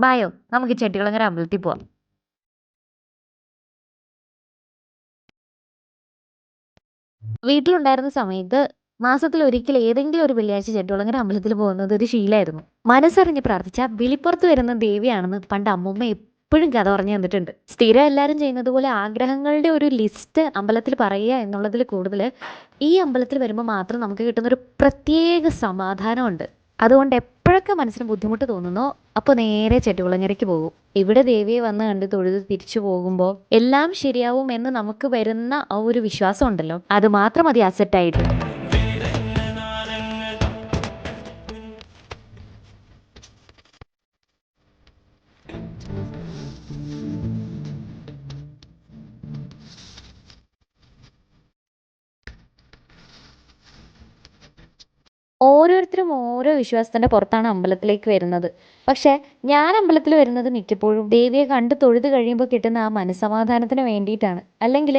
ബായോ നമുക്ക് ചെട്ടികുളങ്ങര അമ്പലത്തിൽ പോവാം. വീട്ടിലുണ്ടായിരുന്ന സമയത്ത് മാസത്തിൽ ഒരിക്കൽ ഏതെങ്കിലും ഒരു വെള്ളിയാഴ്ച ചെട്ടികുളങ്ങര അമ്പലത്തിൽ പോകുന്നത് ഒരു ശീലമായിരുന്നു. മനസ്സറിഞ്ഞ് പ്രാർത്ഥിച്ച വിളിപ്പുറത്ത് വരുന്ന ദേവിയാണെന്ന് പണ്ട് അമ്മൂമ്മ എപ്പോഴും കഥ പറഞ്ഞു തന്നിട്ടുണ്ട്. സ്ഥിരം എല്ലാവരും ചെയ്യുന്നത് പോലെ ആഗ്രഹങ്ങളുടെ ഒരു ലിസ്റ്റ് അമ്പലത്തിൽ പറയുക എന്നുള്ളതിൽ കൂടുതൽ ഈ അമ്പലത്തിൽ വരുമ്പോൾ മാത്രം നമുക്ക് കിട്ടുന്നൊരു പ്രത്യേക സമാധാനമുണ്ട്. അതുകൊണ്ട് എപ്പോഴൊക്കെ മനസ്സിന് ബുദ്ധിമുട്ട് തോന്നുന്നോ അപ്പോൾ നേരെ ചെട്ടികുളങ്ങരയ്ക്ക് പോകും. ഇവിടെ ദേവിയെ വന്ന് കണ്ട് തൊഴുത് തിരിച്ചു പോകുമ്പോൾ എല്ലാം ശരിയാവും എന്ന് നമുക്ക് വരുന്ന ആ ഒരു വിശ്വാസം ഉണ്ടല്ലോ, അത് മാത്രം മതി അസറ്റായിട്ട്. ഓരോരുത്തരും ഓരോ വിശ്വാസത്തിന്റെ പുറത്താണ് അമ്പലത്തിലേക്ക് വരുന്നത്. പക്ഷെ ഞാൻ അമ്പലത്തിൽ വരുന്നത് മിക്കപ്പോഴും ദേവിയെ കണ്ട് തൊഴുത് കഴിയുമ്പോൾ കിട്ടുന്ന ആ മനസ്സമാധാനത്തിന് വേണ്ടിയിട്ടാണ്. അല്ലെങ്കിൽ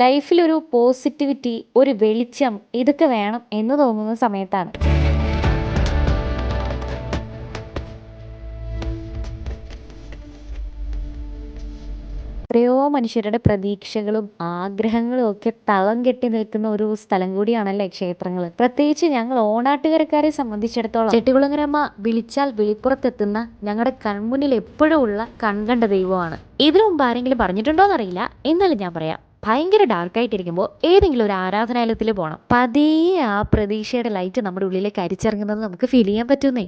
ലൈഫിലൊരു പോസിറ്റിവിറ്റി, ഒരു വെളിച്ചം ഇതൊക്കെ വേണം എന്ന് തോന്നുന്ന സമയത്താണ്. എത്രയോ മനുഷ്യരുടെ പ്രതീക്ഷകളും ആഗ്രഹങ്ങളും ഒക്കെ തളം കെട്ടി നിൽക്കുന്ന ഒരു സ്ഥലം കൂടിയാണല്ലേ ക്ഷേത്രങ്ങൾ. പ്രത്യേകിച്ച് ഞങ്ങൾ ഓണാട്ടുകരക്കാരെ സംബന്ധിച്ചിടത്തോളം ചെട്ടികുളങ്ങരമ്മ വിളിച്ചാൽ വിളിപ്പുറത്തെത്തുന്ന ഞങ്ങളുടെ കൺമുന്നിൽ എപ്പോഴും ഉള്ള കൺകണ്ട ദൈവമാണ്. ഇതിനു മുമ്പ് ആരെങ്കിലും പറഞ്ഞിട്ടുണ്ടോയെന്നറിയില്ല, എന്നാലും ഞാൻ പറയാം. ഭയങ്കര ഡാർക്കായിട്ടിരിക്കുമ്പോൾ ഏതെങ്കിലും ഒരു ആരാധനാലയത്തിൽ പോകണം. പതിയെ ആ പ്രതീക്ഷയുടെ ലൈറ്റ് നമ്മുടെ ഉള്ളിലേക്ക് അരിച്ചിറങ്ങുന്നത് നമുക്ക് ഫീൽ ചെയ്യാൻ പറ്റുന്നേ.